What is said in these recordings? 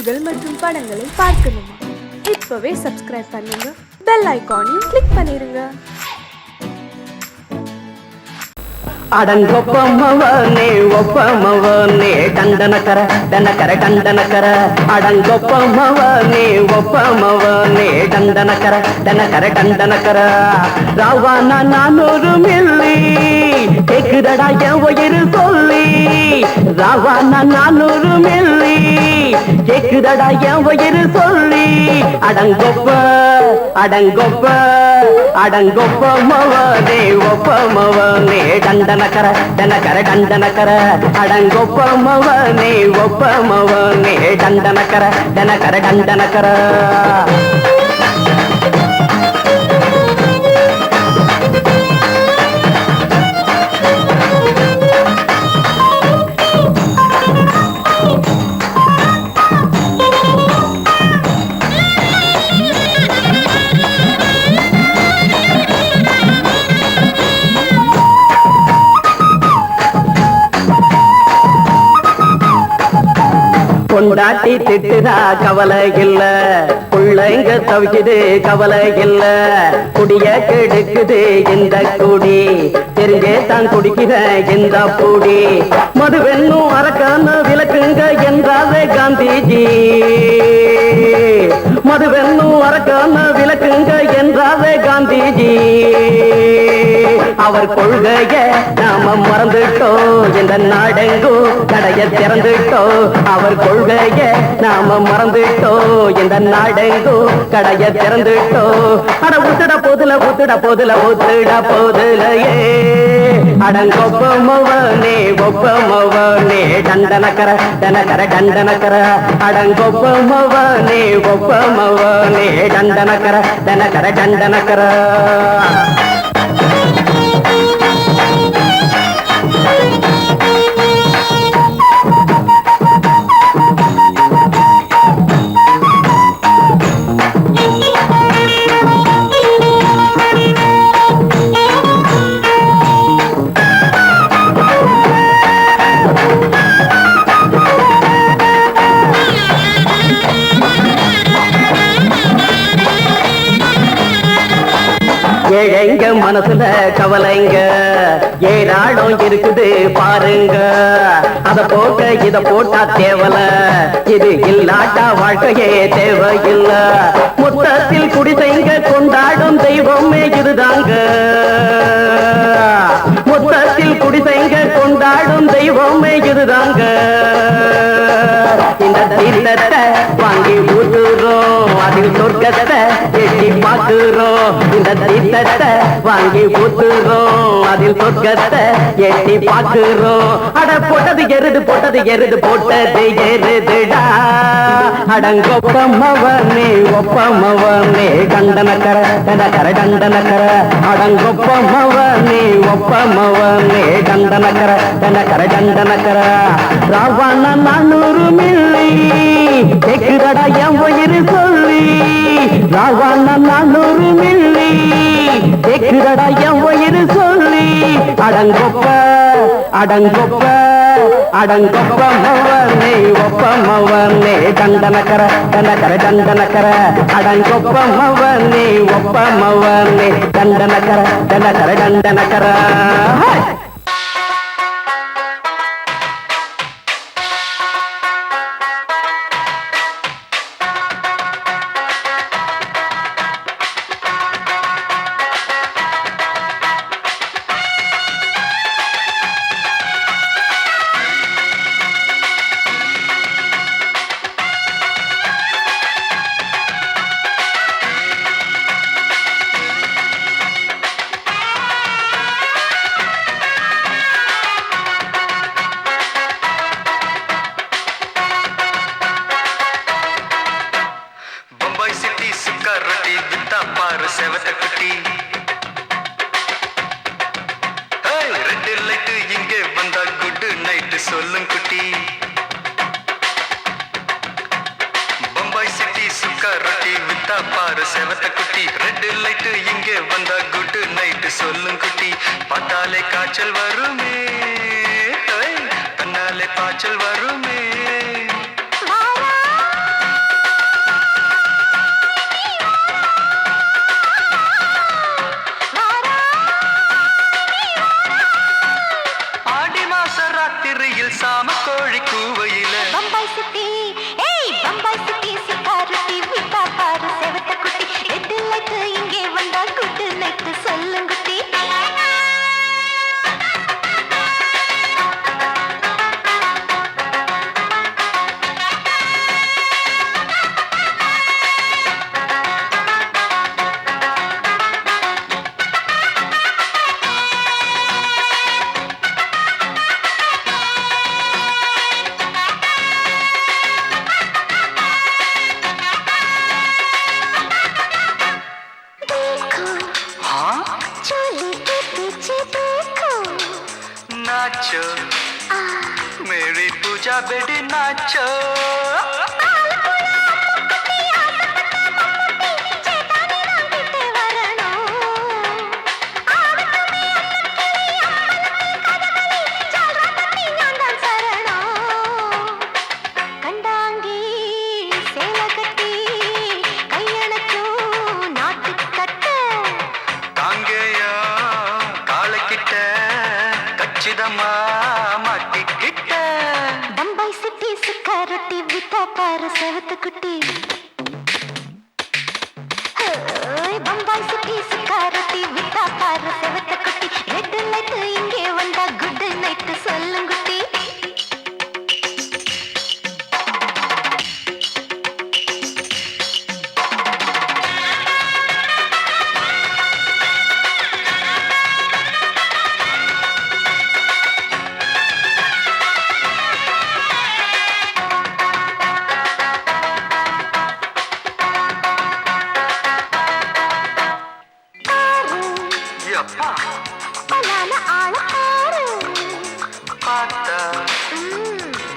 செய்திகள் மற்றும் படங்களை பார்க்கணுமா? இப்பவே சப்ஸ்கிரைப் பண்ணுங்க, பெல் ஐகானையும் கிளிக் பண்ணிருங்க. அடங்கொப்பமவனே ஒப்பமவனே டண்டனக்கர டனக்கர டண்டனக்கர அடங்கொப்பமவனே ஒப்பமவனே டண்டனக்கர டனக்கர டண்டனக்கர ராவானா 400 மில்லி கேக்குதடா என் உயிர் சொல்லி ராவானா 400 மில்லி கேக்குதடா என் உயிர் சொல்லி அடங்கொப்ப அடங்கொப்ப அடங்கொப்பமவனே ஒப்பமவனே டண்டனக்கர டனக்கர டண்டனக்கர அடங்கொப்பமவனே ஒப்பமவனே டண்டனக்கர டனக்கர டண்டனக்கர கொண்டாட்டி திட்டுதா கவலை இல்ல, பிள்ளைங்க தவிக்குது கவலை இல்ல, குடிய கெடுக்குது இந்த குடி, தெரிஞ்சே தான் குடிக்கிற இந்த பூடி, மதுவென்னும் அரக்கான விளக்குங்க என்றாவே காந்திஜி, மதுவென்னும் அரக்கான விளக்குங்க என்றாவே காந்திஜி, அவர் கொள்கைய நாம மறந்துட்டோம், இந்த நாடெங்கும் கடைய திறந்துட்டோம், அவர் கொள்கைய நாம மறந்துட்டோம், இந்த நாடெங்கும் கடைய திறந்துட்டோம், அட ஊத்துட போதுல ஊத்துட போதுல ஊத்துட போதுலையே அடங்கொப்பமவனே ஒப்பமவனே டண்டனக்கர டனக்கர டண்டனக்கர அடங்கொப்பமவனே ஒப்பமவனே டண்டனக்கர டனக்கர டண்டனக்கர ஏழைங்க மனசுல கவலைங்க ஏராளம் இருக்குது பாருங்க, அத போட்ட இத போட்டா தேவல, இது இல்லாட்டா வாழ்க்கையே தேவையில்ல, மொத்தத்தில் குடிசைங்க கொண்டாடும் தெய்வமே இதுதாங்க, மொத்தத்தில் குடிசைங்க கொண்டாடும் தெய்வமே இதுதாங்க, இந்த தீர்த்தத்தை வாங்கி ஊத்துறோம், அதில் சொர்க்கத்தை எட்டி பார்க்கிறோம், இந்த தீர்த்தத்தை வாங்கி ஊத்துறோம், அதில் சொர்க்கத்தை எட்டி பார்க்கிறோம், அட போட்டது எருது போட்டது எருது போட்டது எருதுடா அடங்கொப்பமவனே ஒப்பமவனே டண்டனக்கர டனக்கர டண்டனக்கர அடங்கொப்பமவனே ஒப்பமவனே டண்டனக்கர டனக்கர டண்டனக்கர ராவானா 400 மில்லி கேக்குதடா என் உயிர் சொல்லி ராவானா 400 மில்லி கேக்குதடா என் உயிர் சொல்லி அடங்கொப்ப அடங்கொப்ப அடங்கொப்பமவனே ஒப்பமவனே டண்டனக்கர டனக்கர டண்டனக்கர அடங்கொப்பமவனே ஒப்பமவனே டண்டனக்கர டனக்கர டண்டனக்கர சொல்லும் குட்டி பம்பாய் சிட்டி சுக்கா ரொட்டி வித்தா பாரு செவத்த குட்டி ரெட் லைட் இங்கே வந்தா குட் நைட் சொல்லும் குட்டி பார்த்தாலே காய்ச்சல் வருமே தன்னாலே பாய்ச்சல் வருமே வெடி நாச்சோ மாட்டிக்கிட்ட பம்பாய் சிட்டி சுக்காரொட்டி வித்தா பாரு செவத்து குட்டி பம்பாய் சிட்டி சுக்காரொட்டி வித்தா பாரு செவத்து குட்டி ரெட் லைட் இங்கே வந்தா குட் நைட் சொல்லுங்குட்டி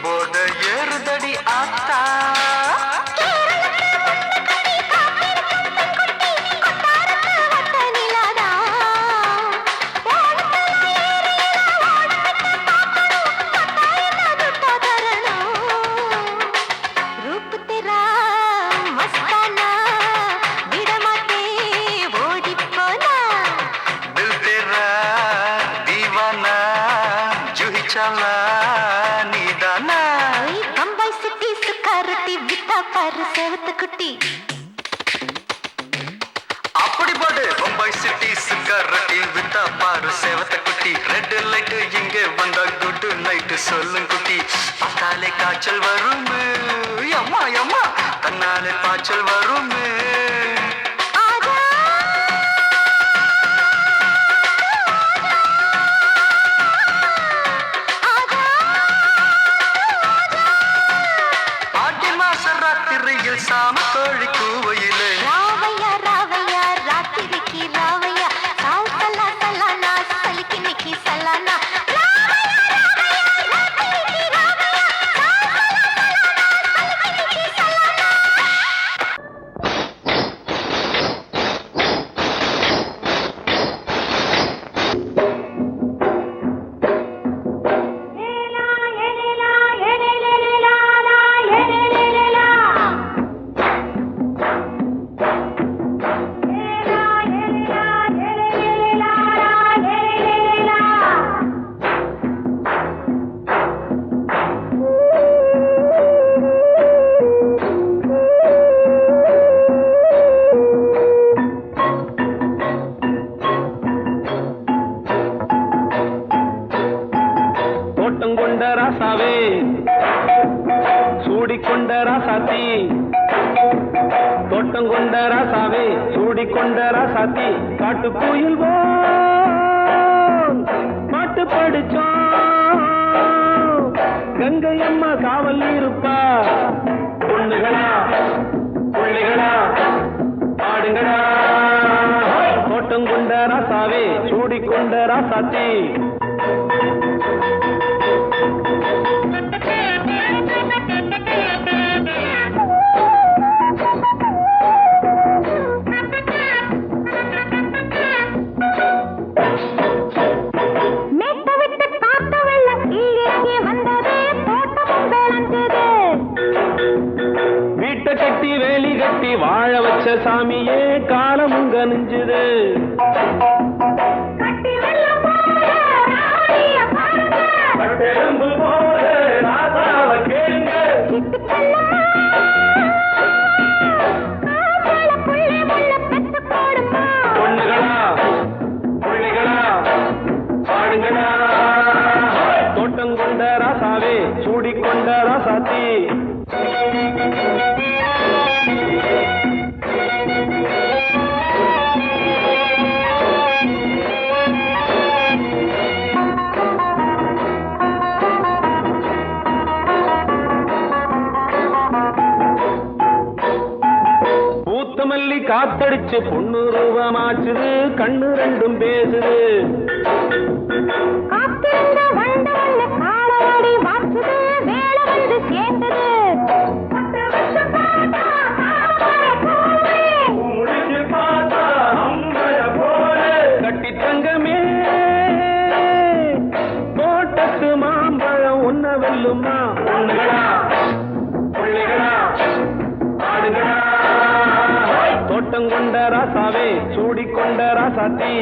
போத ஏறுதடி ஆத்தா பம்பாய் சிட்டி சுக்காரொட்டி வித்தா பாரு செவத்து குட்டி அப்படி போடு பம்பாய் சிட்டி சுக்காரொட்டி வித்தா பாரு செவத்த குட்டி ரெட் லைட் இங்கே வந்தா குட் நைட் சொல்லும் குட்டி பார்த்தாலே காய்ச்சல் வரும் அம்மா அம்மா தன்னாலே பாய்ச்சல் வரும் சாம கோழி கூவையிலே ராவையா ராவையா ராத்திரிக்கு ராவையா சால் சல்லா சல்லானா சலிக்கு நிக்கி சல்லானா கொண்ட ராசாவே சூடிக்கொண்ட ராசாத்தி தோட்டம் கொண்ட ராசாவே சூடிக்கொண்ட ராசாத்தி காட்டு கோயில் பாட்டு படிச்சோம் கங்கை அம்மா காவல் இருப்பா பொண்ணுகளா பிள்ளைகளா ஆடுங்களா தோட்டம் கொண்ட ராசாவே சூடிக்கொண்ட ராசாத்தி கட்டி வேலி கட்டி வாழ வச்ச சாமியே காலமும் கனிஞ்சுது பொண்ணுகளா பிள்ளைகளா பாடுங்களா தோட்டம் கொண்ட ராசாவே சூடிக்கொண்ட ராசாத்தி மல்லி காத்தடிச்சு பொண்ணு ரூபமாச்சுது கண்ணு ரெண்டும் பேசுது காத்திருந்த வண்டவல்ல காலவாடி வாச்சுது வேளவல்ல கொண்ட ராசாத்தி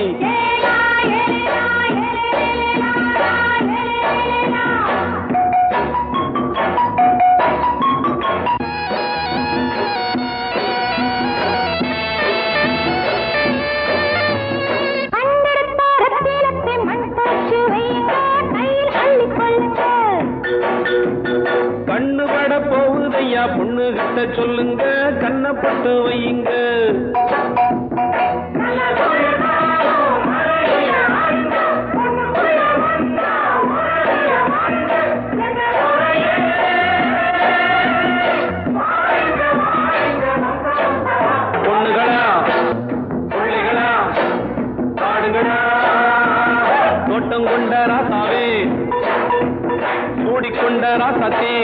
கண்ணு பட போகுதையா பொண்ணு கிட்ட சொல்லுங்க கண்ணப்பட்டு வையுங்க பொண்ணுகளா பிள்ளைகளா காடுகளா தோட்டம் கொண்ட ராசாவே சூடிக்கொண்ட ராசாத்தி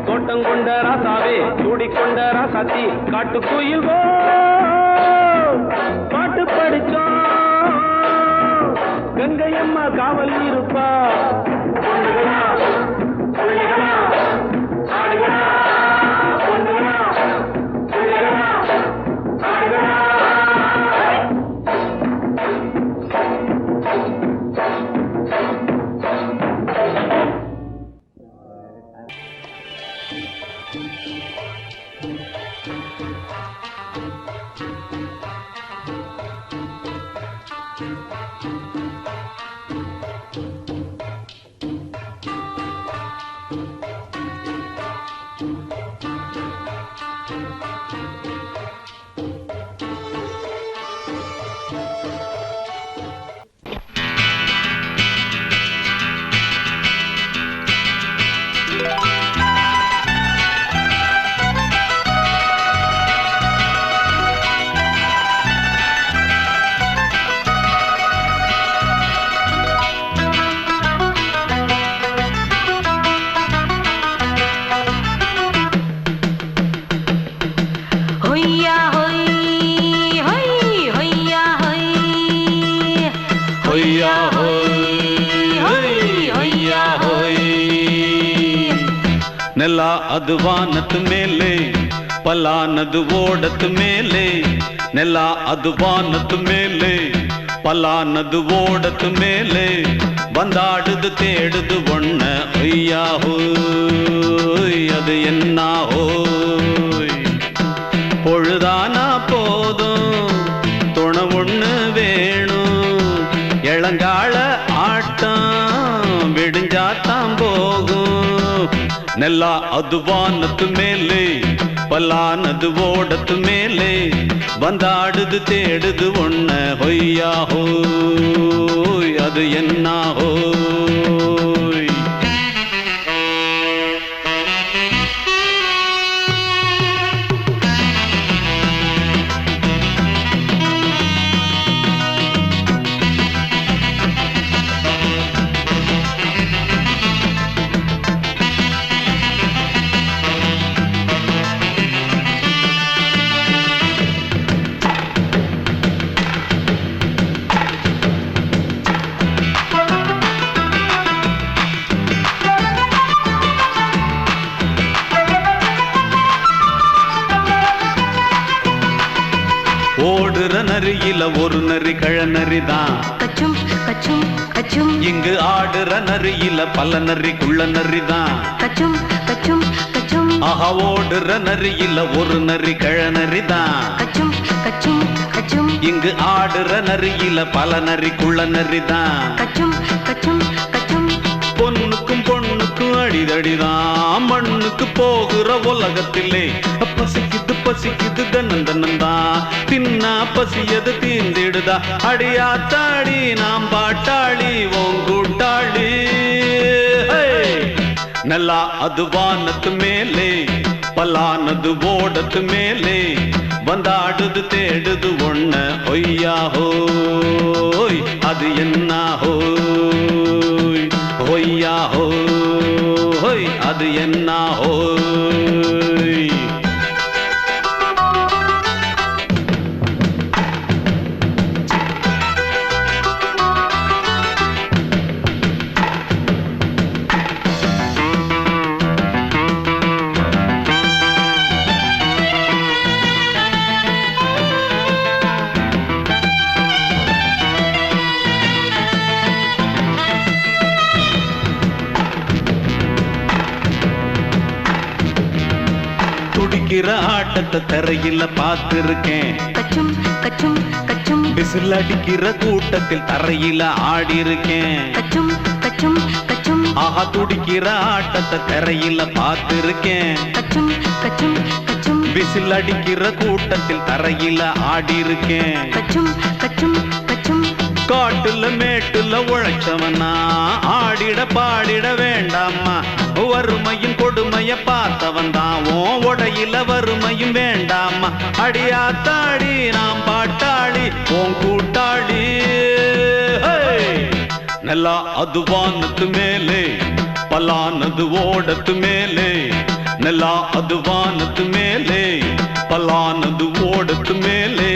தோட்டம் கொண்ட ராசாவே சூடிக்கொண்ட ராசாத்தி காட்டுக்குயில் பாட்டு படிச்சோம் கங்கையம்மா காவல் இருப்பா பொண்ணுகளா பிள்ளைகளா ஆடுகளா பொண்ணுகளா பிள்ளைகளா ஆடுகளா ನೆಲ ಅದು ವಾನದ ಮೇಲೆ ಪಲಾನದು ಓಡದ ಮೇಲೆ ನೆಲ ಅದು ವಾನದ ಮೇಲೆ ಪಲಾನದು ಓಡದ ಮೇಲೆ ಬಂದಾಡುದು தேடுது ஒண்ண ஐயா ஹோய் அது என்ன ஹோய் பொழுதானா போதும் துணை ஒண்ணு வேணும் இளங்கால ஆட்டம் விடிஞ்சாத்தான் போகும் ನೆಲ ಅದು ವಾನದ ಮೇಲೆ ಪಲಾನದು ಓಡದ ಮೇಲೆ ಬಂದಾಡುದು தேடுது ஒண்ண ಹೊಯ್ಯಾ ಹೋಯ್ ಅದು என்ன ಹೋಯ್ ஓடுற நரியில ஒரு நரி கழநரிதான் கச்சும் கச்சும் கச்சும் இங்கு ஆடுற நரியில பல நரிக்குள்ள நரிதான் கச்சும் கச்சும் கச்சும் ஆஹா ஓடுற நரியில ஒரு நரி கழநரிதான் கச்சும் கச்சும் கச்சும் இங்கு ஆடுற நரியில பல நரிக்குள்ள நரிதான் கச்சும் கச்சும் கச்சும் பொண்ணுக்கும் பொண்ணுக்கும் அடிதடிதான் மண்ணுக்கு போகிற உலகத்திலே பசிக்குது பசிக்குது தன்னந்தனந்தான் தின்னா பசியது தீந்திடுதா அடியாத்தாடி நாம் பாட்டாளி ஓங்கூட்டாளி ನೆಲ ಅದು ವಾನದ ಮೇಲೆ ಪಲಾನದು ಓಡದ ಮೇಲೆ ಬಂದಾಡುದು தேடுது ஒண்ண ஒய்யா ஹோய் அது என்ன ஹோய் ஒய்யா ஹோய் அது என்ன ஹோய் துடிக்கிற ஆட்டத்தை தரையில பார்த்திருக்கேன். கச்சும் கச்சும் கச்சும் விசில் அடிக்கிற கூட்டத்தில் தரையில ஆடி இருக்கேன். கச்சும் கச்சும் கச்சும் ஆஹா துடிக்கிற ஆட்டத்தை தரையில பார்த்திருக்கேன். கச்சும் கச்சும் கச்சும் விசில் அடிக்கிற கூட்டத்தில் தரையில ஆடி இருக்கேன். கச்சும் கச்சும் கச்சும் காட்டுல மேட்டுல உழைச்சவனா ஆடிட பாடிட வேண்டாமா. வறுமையும் கொடுமைய பார்த்தவன் தான் உடையில வறுமையும் வேண்டாமா. அடியாத்தாடி நாம் பாட்டாளி உன் கூட்டாளி. நல்லா அது வானத்து மேலே பலானது ஓடத்து மேலே. நல்லா அது வானத்து மேலே பலானது ஓடத்து மேலே.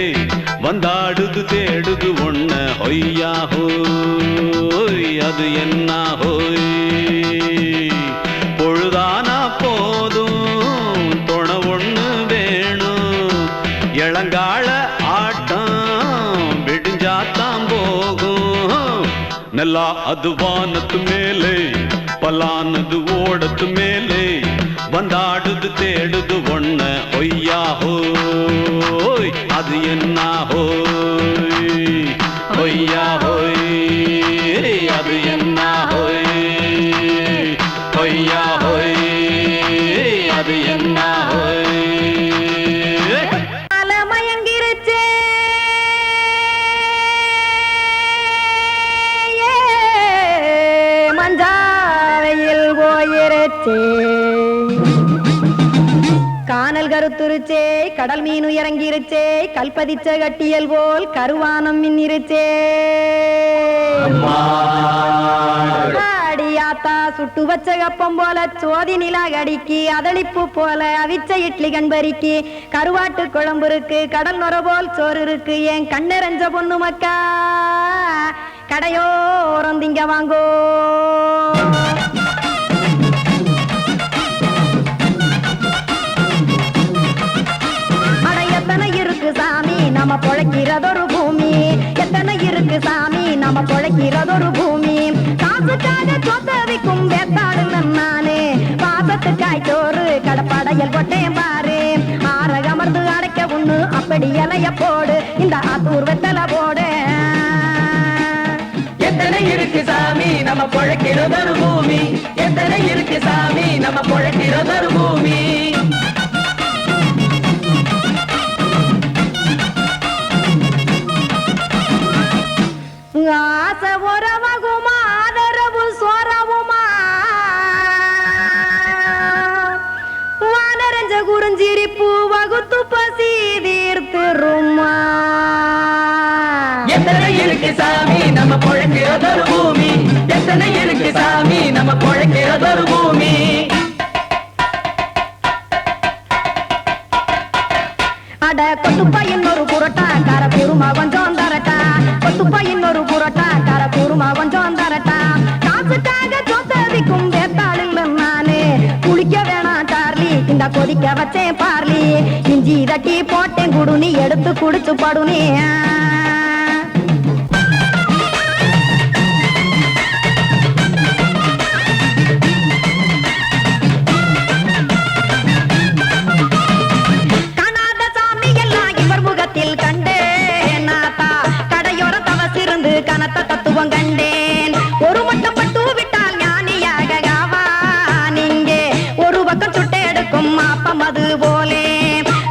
வந்தாடுது தேடுது ஒண்ண ஒய்யா ஹோய் அது என்ன ஹோய். பொழுதானா போதும் துணை ஒண்ணு வேணும். இளங்கால ஆட்டம் விடிஞ்சாத்தான் போகும். நல்லா அது வானத்து மேலே பலானது ஓடத்து மேலே. வந்தாடுது தேடுது ஒண்ண ஒய்யா ஹோய் அது என்ன ஹோய். ஒய்யா ஹோய் அது என்ன ஹோய். ஒய்யா ஹோய் அது என்ன ஹோய். மயங்கிருச்சே மஞ்சாவையில் போயிருச்சே. கானல் கருத்துருச்சே கடல் மீன் இறங்கிருச்சே. கல்பதிச்ச கட்டியல் போல் கருவானம் மின்னிருச்சே. அடியாத்தா சுட்டு வச்ச கப்பம் போல சோதி நிலா கடிக்கு. அதளிப்பு போல அவிச்ச இட்லி கண்பறிக்கு. கருவாட்டு குழம்பு இருக்கு கடல் நுர போல் சோறு இருக்கு. என் கண்ணெரஞ்ச பொண்ணு மக்கா கடையோரம் திங்க வாங்கோ. எத்தனை இருக்கு சாமி நம்ம பொழைக்கிறதொரு பூமி. எத்தனை இருக்கு சாமி நம்ம பொழைக்கிறதொரு பூமி. காசுக்காக சொத்தவிக்கும் வேத்தாடு நானே. பாசத்துக்காய் சோறு கடப்படையல் போட்டேன் பாரு. ஆற அமர்ந்து அடைக்க ஒண்ணு அப்படி இலைய போடு. இந்த ஆத்தூர் வெத்தலை போடு. எத்தனை இருக்கு சாமி நம்ம பொழைக்கிறதொரு பூமி. எத்தனை இருக்கு சாமி நம்ம பொழைக்கிறதொரு பூமி. ஆசை உறவகுமா ஆதரவு சோறவுமா. வானரஞ்ச குறிஞ்சிரிப்பு வகுத்து பசி தீர்த்துருமா. எத்தனை இருக்கு சாமி நம்ம பொழைக்கிறதொரு பூமி. எத்தனை இருக்கு சாமி நம்ம பொழைக்கிறதொரு பூமி. அட கொத்துப்பா இன்னொரு புரோட்டா கார பெருமா கொஞ்சம் தரட்டா. கொத்துப்பா இன்னொரு புரோட்டா கார பெருமா கொஞ்சம் தரட்டா. காசுக்காக சொத்ததிக்கும் வேத்தாளில் நானே. குளிக்க வேணாம் சார்லி இந்த கொதிக்க வச்சேன் பார்லி. இஞ்சி தட்டி போட்டேன் குடுனி எடுத்து குடிச்சு படுனி. கனத்த தத்துவம் கண்டேன். ஒரு மட்டம் பட்டு விட்டால் ஞானியாக ஆவான் இங்கே. ஒரு பக்கம் சுட்டு எடுக்கும் மாப்பம் அது போலே.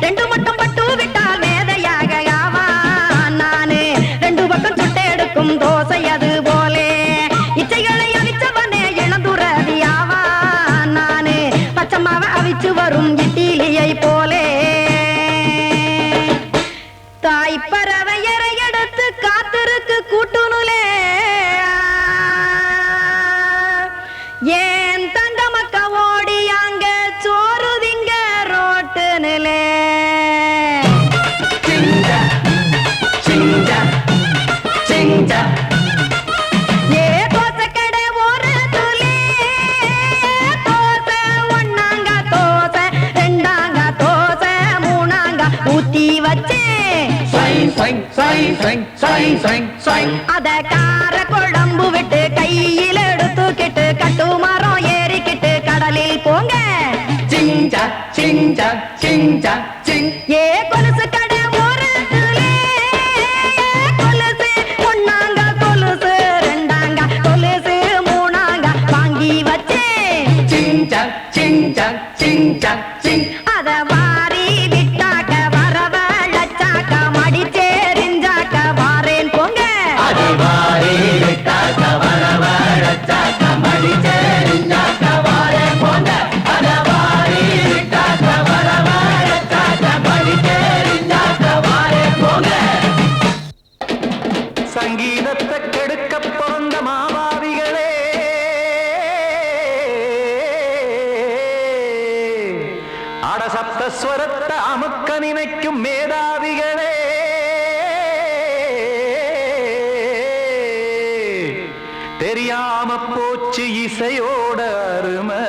ரெண்டு மட்டம் பட்டு விட்டால் மேதையாக ஆவான் நானு. ரெண்டு பக்கம் சுட்டு எடுக்கும் தோசை அது போலே. இச்சைகளை அவிச்சவனே இளந்துறவி ஆவான் நானு. பச்சமாவ அவிச்சு வரும் இட்டிலியை போலே. தாய்ப்பறவையரை எடுத்து காத்திருக்கு கூட்டுனுலே. ஏன் தங்க மக்க ஓடி அங்க சோறுதிங்க ரோட்டு நிலே. சிங்கா சிங்கா சிங்கா ஏ தோசை கடை ஒரு துளி. தோசை ஒன்னாங்க தோசை ரெண்டாங்க தோசை மூணாங்க ஊத்தி வச்சே. அத கார குழம்பு விட்டு கையில் எடுத்துக்கிட்டு கட்டு மரம் ஏறிக்கிட்டு கடலில் போங்க. சிங்கா சிங் சக் சிங் சக் சிங். ஏ கொலுசு கடை ஓரத்திலே கொலுசு ஒண்ணாங்க கொலுசு ரெண்டாங்க கொலுசு மூணாங்க வாங்கி வச்சேன். சிங் சக் சிங் சக் சிங் சக் சிங். அத வாரி விட்டாக்க வரவழைச்சாக்க மடிச்சேரிஞ்சாக்க வாரேன் போங்க. அடிவாரி விட்டாக்க வரவழைச்சாக்க மடிச்சேரிஞ்சாக்க வாரேன் போங்க. அடிவாரி விட்டாக்க வரவழைச்சாக்க மடிச்சேரிஞ்சாக்க வாரேன் போங்க. சங்கீதத்தை கெடுக்க பிறந்த மாவாவிகளே, அடசப்த ஸ்வரத்தை அமுக்க நினைக்கும் மேதாவிகளே, தெரியாம போச்சு இசையோட அருமை,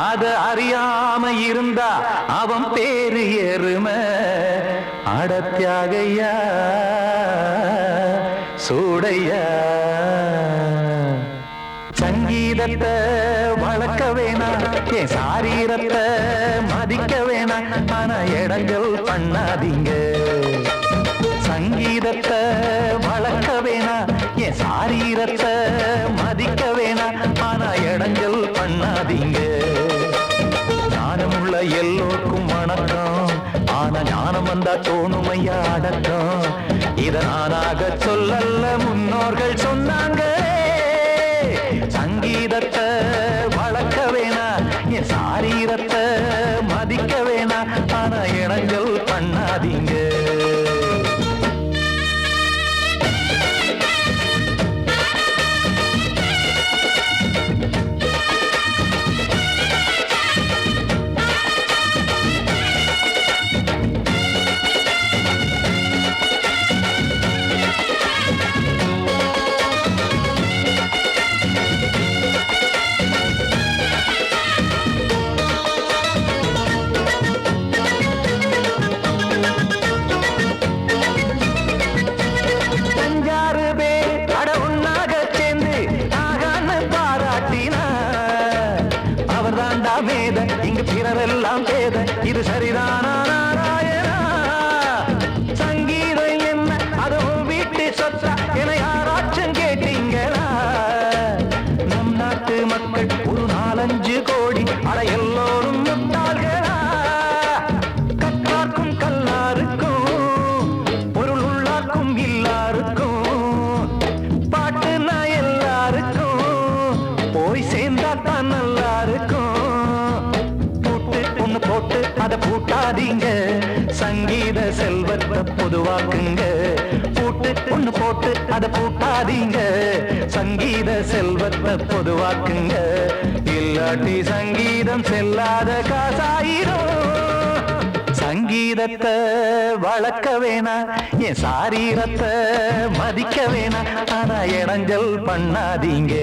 அது அறியாம இருந்தா அவன் பேரு எருமை. அடத்தியாகையா சூடையா, சங்கீதத்தை வளர்க்க வேணாம், என் சாரீரத்தை மதிக்க வேணாம், ஆனா இடங்கள் பண்ணாதீங்க. சங்கீதத்தை வளர்க்க வேணாம், என் சாரீரத்தை மதிக்க வேணாம், ஆனா இடங்கள் பண்ணாதீங்க. ஞானமுள்ள எல்லோருக்கும் வணக்கம், ஆனா ஞானம் வந்தா தோணுமையா அடக்கம். இத நானாக சொல்லல்ல, முன்னோர்கள் சொன்னாங்க. சங்கீதத்தை வளர்க்க வேணா, என் சாரீரத்தை மதிக்க வேணா, ஆனா இடங்கள் பண்ணாதீங்க. இங்கு பிறரெல்லாம் பேத, இது சரிதானா நாராயணா? சங்கீதம் என்ன அதுவும் வீட்டு சொத்தா என யாராச்சும் கேட்டீங்களா? நம் நாட்டு மக்கள் ஒரு 4-5 கோடி, அட எல்லோரும் முட்டாள்களா? கற்றார்க்கும் கல்லாருக்கும் பொருள் உள்ளார்க்கும் எல்லாருக்கும், பாட்டுனா எல்லாருக்கும் போய் சேர்ந்தா தான் நல்லா இருக்கும். போட்டு அதை பூட்டாதீங்க, சங்கீத செல்வத்தை பொதுவாக்குங்க. பூட்டு ஒண்ணு போட்டு அதை பூட்டாதீங்க, சங்கீத செல்வத்தை பொதுவாக்குங்க. இல்லாட்டி சங்கீதம் செல்லாத காசாயிரும். சங்கீதத்தை வளர்க்க வேணா, என் சாரீரத்தை மதிக்க வேணா, ஆனா இடைஞ்சல் பண்ணாதீங்க.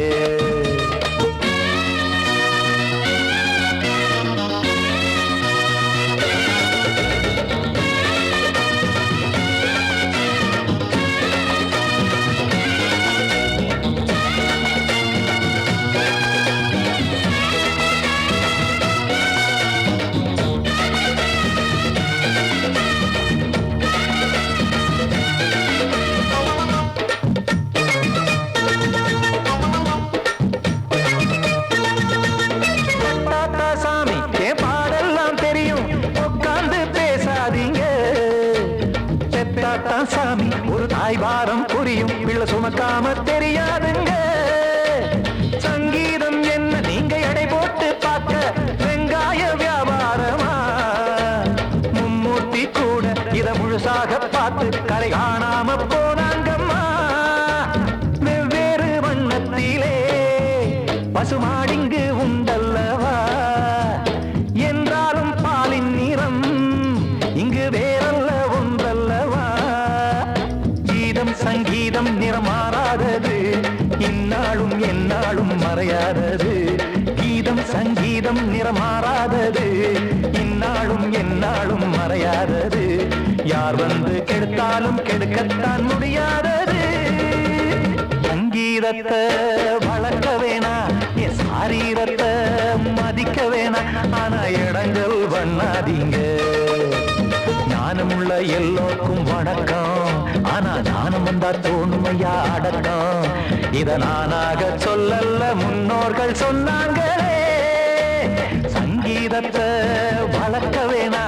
சாமி ஒரு தாய் பாரம் புரியும், பிள்ளை சுமக்காம தெரியாதுங்க. சங்கீதம் என்ன நீங்க எடை போட்டு பார்க்க வெங்காய வியாபாரமா? மும்மூர்த்தி கூட இத முழுசாக பார்த்து கரை காணாம போனாங்கம்மா. வெவ்வேறு வண்ணத்திலே பசுமாடிங்கு உண்டல்லவா, என்றாலும் பாலின் நிறம் இங்கு வேறல்ல ஒன்றல்லவா. சங்கீதம் நிறமாறாதது, இந்நாளும் எந்நாளும் மறையாதது. கீதம் சங்கீதம் நிறமாறாதது, இந்நாளும் எந்நாளும் மறையாதது. யார் வந்து கெடுத்தாலும் கெடுக்கத்தான் முடியாதது. சங்கீதத்தை வளர்க்க வேணா, என் சாரீரத்தை மதிக்க வேணா, ஆனா இடங்கள் பண்ணாதீங்க. ஞானமுள்ள எல்லோருக்கும் வணக்கம், ஆனா ஞானம் வந்தா தோணுமையா அடக்கம். இத நானாக சொல்லல, முன்னோர்கள் சொன்னாங்களே. சங்கீதத்தை வளர்க்க வேணா,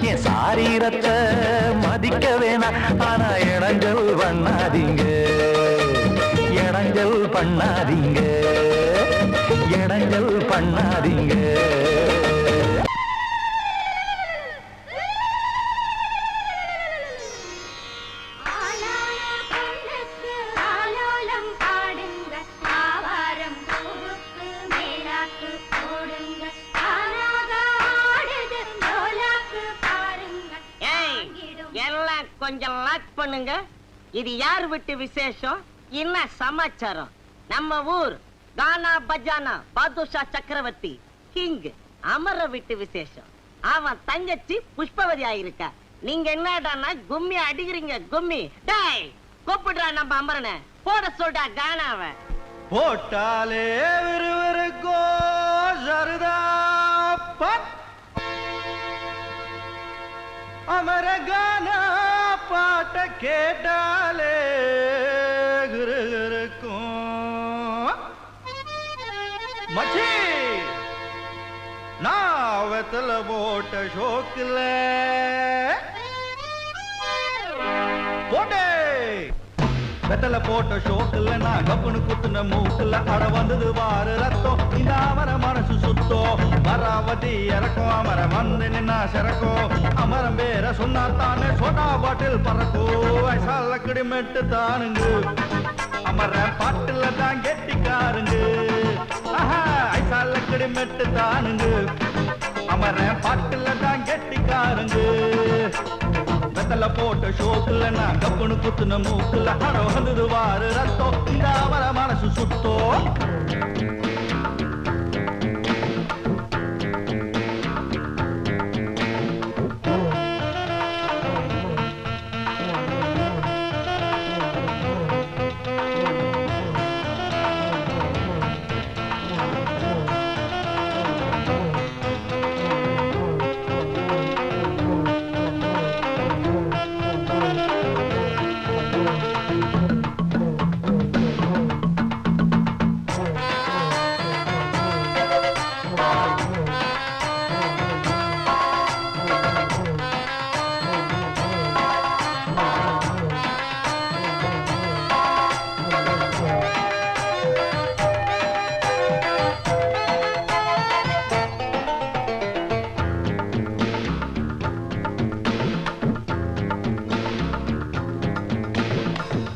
என் சாரீரத்தை மதிக்க வேணா, ஆனா இடைஞ்சல் பண்ணாதீங்க, இடைஞ்சல் பண்ணாதீங்க, இடைஞ்சல் பண்ணாதீங்க. கொஞ்சம் லாக் பண்ணுங்க. இது யார் விட்டு விசேஷம், என்ன சமாச்சாரம்? நம்ம ஊர் கானா பஜானா பாதுஷா சக்கரவர்த்தி கிங் அமர விட்டு விசேஷம். அவன் தங்கச்சி புஷ்பவதி ஆயிருக்கா. நீங்க என்னடானா கும்மி அடிக்கிறீங்க? கும்மி டேய் கூப்பிடுறா நம்ம அமரனை, போட சொல்றா கானாவ. போட்டாலே விறுவிறுக்கோ சருதா அமர கானா பாட்ட கேட்டாலே இருக்கும் மச்சி. நான் வெத்தல போட்ட ஷோக்குல போட்டே வெத்தல போட்ட ஷோக்குல நான் கப்புனு குத்துன மூக்குல அட வந்தது வாரு ரத்தம். இந்த அமர மனசு சுத்தோ மராவதி இறக்கும், அமர வந்து நின்னா சிறக்கும். அமரம் பேர சொன்னா தானே சோடா பாட்டில் பறக்கோ. வயசால கிடிமெட்டு தானுங்க, அமர பாட்டுல தான் கெட்டிக்காருங்க. ஐசால கிடிமெட்டு தானுங்க, அமர பாட்டுல தான் கெட்டிக்காருங்க. வெத்தல போட்ட ஷோக்குல நான் கப்புனு குத்துன மூக்குல அட வந்தது வாரு ரத்தம். இந்த அவர மனசு சுத்தோ.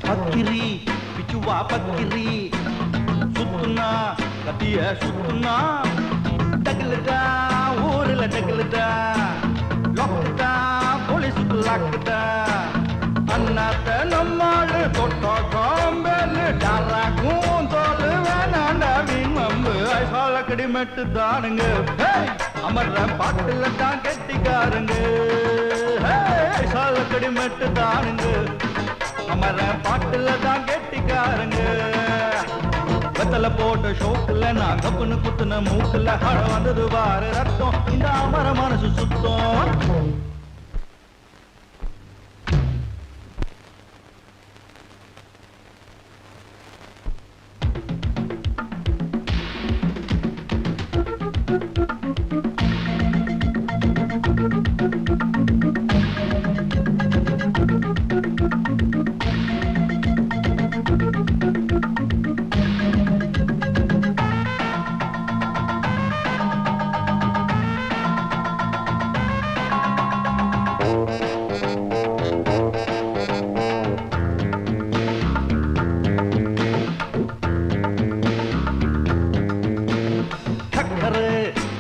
பக்கிரி பிச்சுவா பக்கிரி சுத்துனா கத்திய சுத்துனா டகுலுதா ஊர்ல டகுலுதா லொக்குதா போலீஸுக்கு லாக்குதா. அண்ணாத்த நம்மாளு தொட்ட காம்பேலு டாராக்கும் தோலு வேணாண்டா மீன் மம்பு. ஐசால கடிமெட்டு தானுங்க, அமர்ற பாட்டுல தான் கெட்டிக்காருங்க. ஐசால கடிமெட்டு தானுங்க, அமர பாட்டுல தான் கெட்டிக்காருங்க. வெத்தல போட்ட ஷோக்குல நான் கப்புனு குத்துன மூக்குல அட வந்தது வாரு ரத்தம். இந்த அமர மனசு சுத்தம்.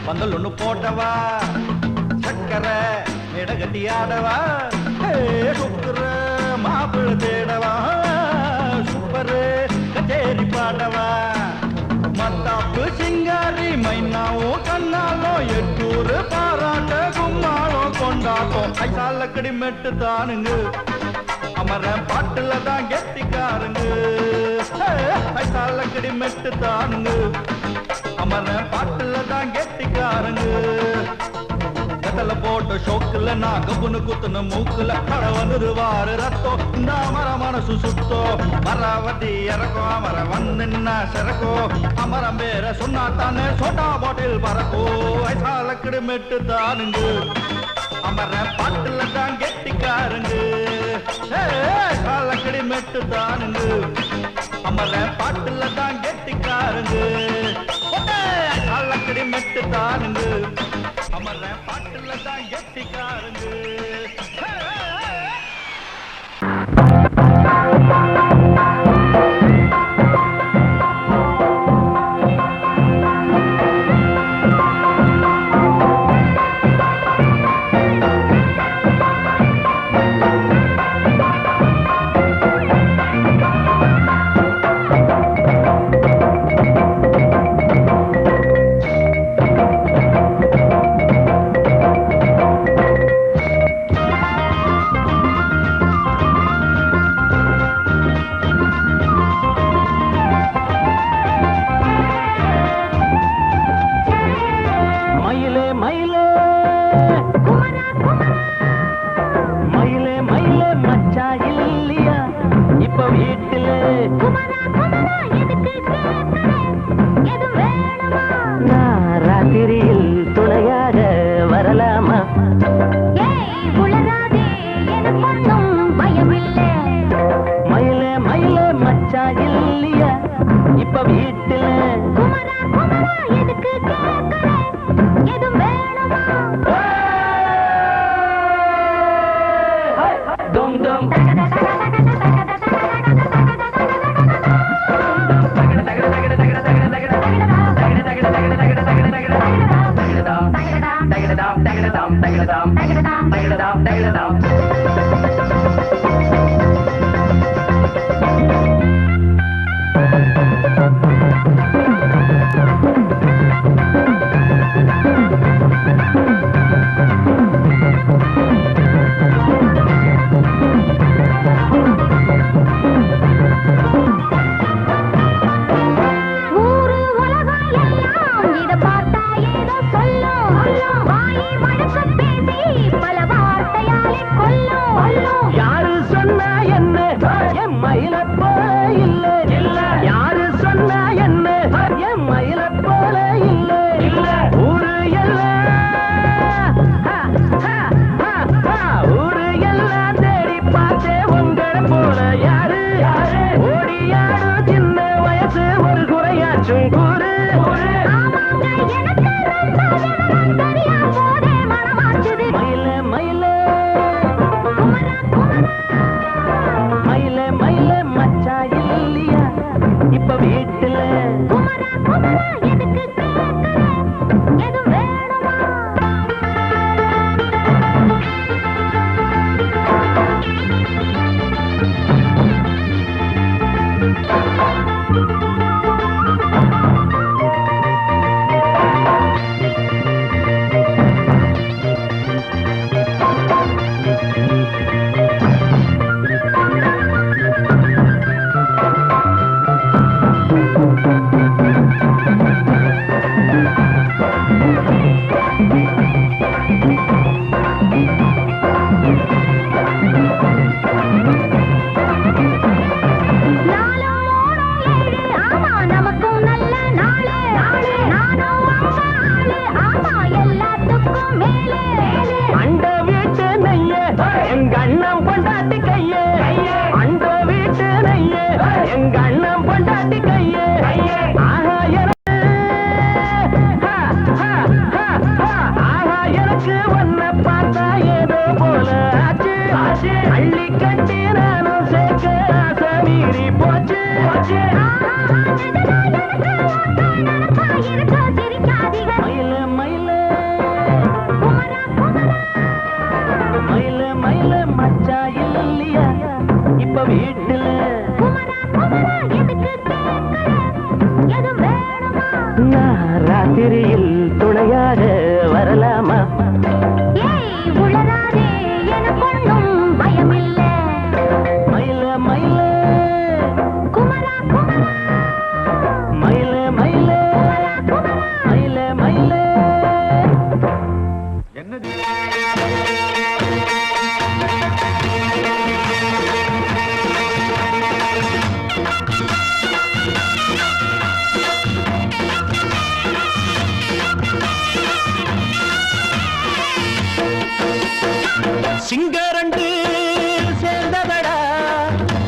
பந்தல் ஒண்ணு போட்டவா சக்கரை மேடகட்டி ஆடவா. சுக்குற மாப்பிள்ள தேடவா, சூப்பரு கச்சேரி பாடவா. மத்தாப்பு சிங்காரி மைனாவும் கண்ணாலும் எட்டூரு பாராட்ட கும்மாளம் கொண்டாட்டம். ஐசால கடிமெட்டு தானுங்க, அமர பாட்டுல தான் கெட்டிக்காருங்க. ஐசால கடிமெட்டு தானுங்க, அமர பாட்டுல தான் கெட்டிக்காருங்க. வெத்தல போட்ட ஷோக்குல நான் கப்புன்னு குத்துன மூக்குல அட வந்தது வாரு ரத்தம் இந்த அமர மனசு சுத்தோ மரவட்டி இறக்கும் அமர வந்து நின்னா சிறக்கோ அமரம் பேர சொன்னா தானே சோட்டா பாட்டில் பறக்கோ வயசாலக்கடு மெட்டு தானுங்க அமர பாட்டுல தான் கெட்டிக்காருங்க காலக்கடி மெட்டு தானுங்க அமர பாட்டுல தான் கெட்டிக்காருங்க காலக்கடி மெட்டு தானுங்க அமர பாட்டுல தான் கெட்டிக்காருங்க ராத்திரியில் துணையாக வரலாமா? உளராதே எனக்கொன்னும் பயமில்லை. மயில மயில குமரா குமரா மயில மயில மயில மயில என்னது சிங்கரண்டு சேர்ந்ததடா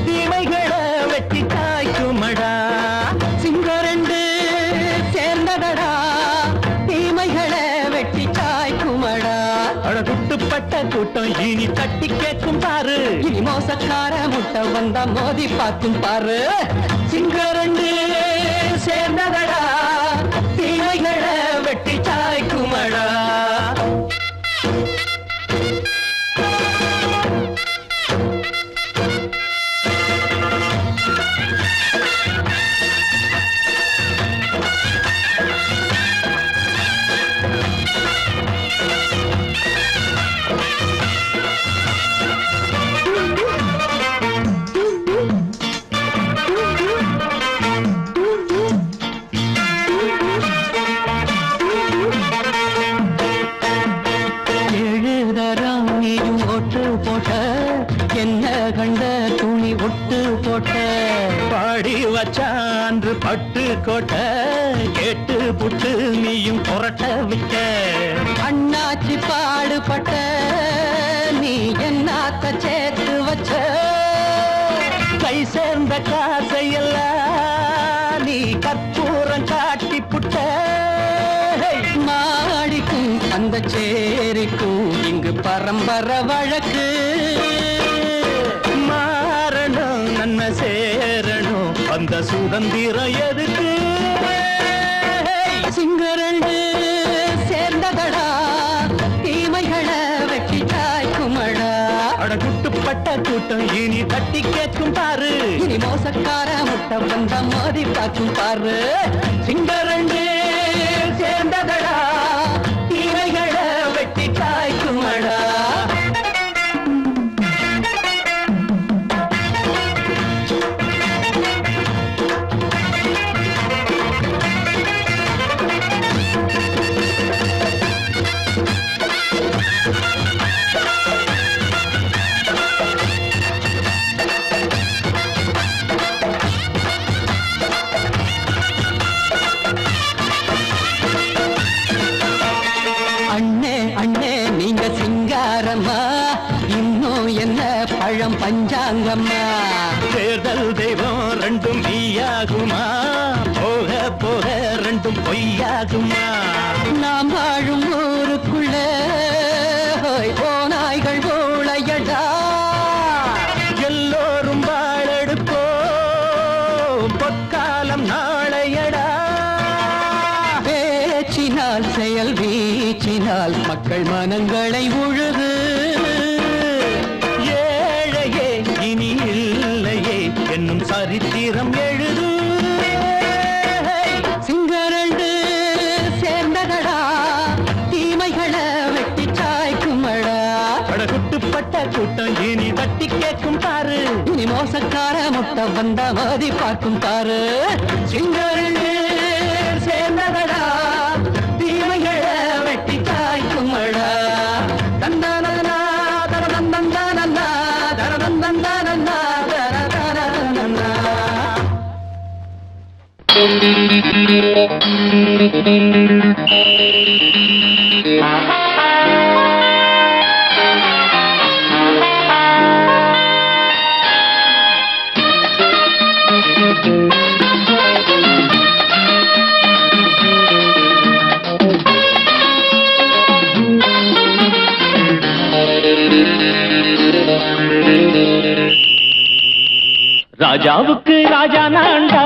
தீமைகளை வெட்டி காய்க்குமடா. சிங்கரண்டு சேர்ந்ததடா தீமைகளை வெட்டி காய்க்குமடா. அழகுட்டுப்பட்ட கூட்டம் இனி தட்டி கேட்கும் பாரு. இனி மோசக்கார முட்டை வந்தா மோதி பார்க்கும் பாரு. சிங்கரண்டு சேர்ந்ததடா தீமைகளை வெட்டி காய்க்குமடா. பாடி வச்சான்று பட்டு கோட்டை கேட்டு புட்டு நீயும் புரட்ட விட்ட. அண்ணாச்சி பாடுபட்ட நீ என்னாத்த சேர்த்து வச்ச. கை சேர்ந்த காசையெல்லாம் நீ கற்பூரம் காட்டி புட்ட. மாடிக்கும் அந்த சேரிக்கும் இங்கு பரம்பரை வழக்கு. மாறணும் நன்மை சேரணும் அந்த சுதந்திரம் எதுக்கு. சிங்கரண்டு சேர்ந்ததடா தீமைகளை வெட்டி காய்க்குமடா. அடகுட்டுப்பட்ட கூட்டம் இனி தட்டி கேட்கும் பாரு. இனி மோசக்கார முட்டை வந்தா மோதி பார்க்கும் பாரு. சிங்கரண்டு சேர்ந்ததடா தீமைகளை வெட்டி காய்க்குமடா. பழம் பஞ்சாங்கம்மா. தேர்தல் தெய்வம் ரெண்டும் மெய்யாகுமா போக போக ரெண்டும் பொய்யாகுமா. நாம் வாழும் ஊருக்குள்ள போனாய்கள் ஊழையடா. எல்லோரும் வாழெடுப்போம் பொற்காலம் நாளையடா. பேச்சினால் செயல் வீச்சினால் மக்கள் மனங்களை உழுது. இனி இல்லையே என்னும் சரித்திரம் எழுது. சிங்கரண்டு சேர்ந்ததடா தீமைகளை வெட்டி சாய்க்குமடா. படகுட்டுப்பட்ட கூட்டம் இனி தட்டி கேட்கும் பாரு. இனி மோசக்கார முட்டை வந்தா மோதி பார்க்கும் பாரு. சிங்கரண்டு சேர்ந்ததடா தீமைகளை வெட்டி காய்க்குமடா. தந்தானா தரதந்தந்தானா தரதந்தந்தானா தரதந்தந்தானா. ராஜாவுக்கு ராஜா நான்டா,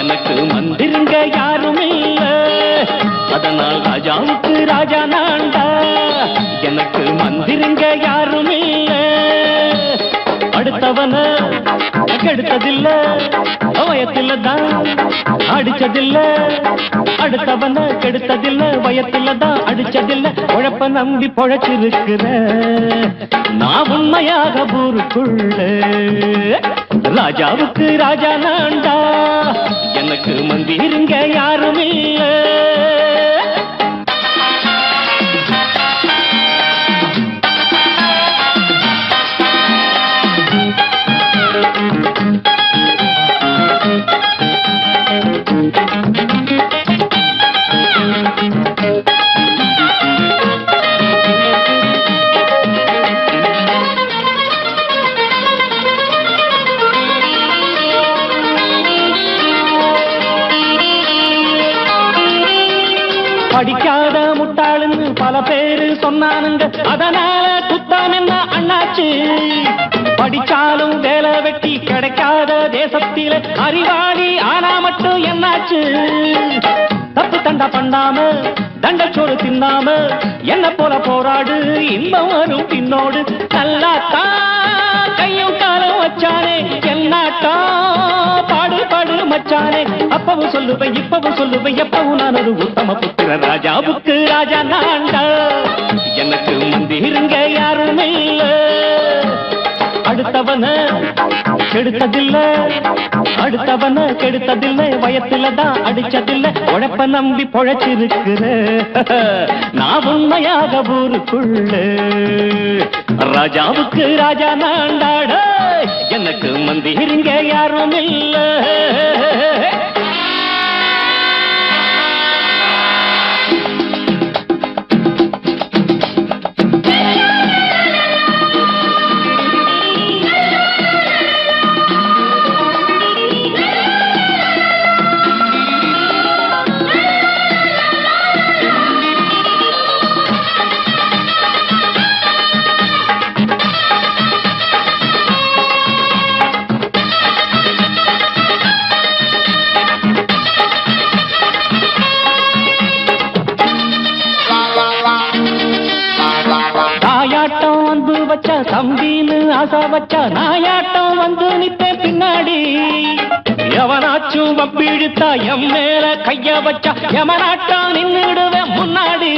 எனக்கு மந்திருங்க யாரும் இல்ல. அதனால் ராஜாவுக்கு ராஜா நான்டா, எனக்கு மந்திருங்க யாரும் இல்ல. அடுத்தவன கெடுத்ததில்ல, வயத்தில தான் அடிச்சதில்ல. அடுத்தவன கெடுத்ததில்ல, வயத்தில தான் அடிச்சதில்ல. உழப்ப நம்பி பொழைச்சிருக்கிற நான் உண்மையாக ஊருக்குள்ள. ராஜாவுக்கு ராஜா நான்டா, எனக்கு மந்திருங்க யாரும் இல்ல. படிக்காத முட்டாளுன்னு பல பேரு சொன்னானுங்க, அதனால குத்தம் என்ன அண்ணாச்சு? படிச்சாலும் வேலை வெட்டி கிடைக்காத தேசத்தில அறிவாளி ஆனா மட்டும் என்னாச்சு? தப்பு தண்டா பண்ணாம தண்டச்சோறு தின்னாம என்ன போல போராடு, இன்பம் வரும் பின்னோடு. நல்லாத்தான் கையும் காலம் வச்சானே, என்னாட்டா பாடு பாடு மச்சானே. அப்பவும் சொல்லுவேன் இப்பவும் சொல்லுவேன், எப்பவும் நான் ஒரு உத்தம புத்திர. ராஜாவுக்கு ராஜா நான்டா, எனக்கு மந்திருங்க யாரும் இல்ல. அடுத்தவன கெடுத்ததில்ல, அடுத்தவன கெடுத்ததில்லை, வயத்துலதான் அடிச்சதில்ல. உழைப்ப நம்பி பொழைச்சிருக்கிற நான் உண்மையாக ஊருக்குள்ள. ராஜாவுக்கு ராஜா நான்டாட, எனக்கு மந்திருங்க யாரும் இல்ல. தம்பின்னு ஆசா வச்சா நாயாட்டம் வந்து நிப்பேன் பின்னாடி. எவனாச்சும் வப்பிழுத்தா எம் மேல கைய வச்சா எவனாட்டம் நின்னுடுவேன் முன்னாடி.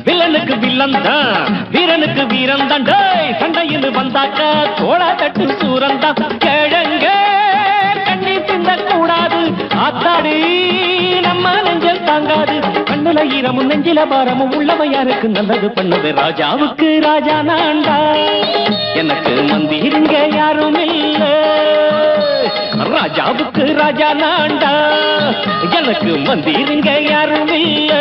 வில்லனுக்கு வில்லன் தான், வீரனுக்கு வீரன் தான். சண்டையில் வந்தாக்கா தோளா தட்டு சூரன் தான். கிழங்க கண்ணி தின்ன கூடாது, ஆத்தாடி நம்ம நெஞ்சல் தாங்காது. கண்ணுல ஈரமும் நெஞ்சில பாரமும் உள்ளவன் யாருக்கு நல்லது பண்ணது. ராஜாவுக்கு ராஜா நான்டா, எனக்கு மந்திருங்க யாரும் இல்ல. ராஜாவுக்கு ராஜா நான்டா, எனக்கு மந்திருங்க யாரும் இல்ல.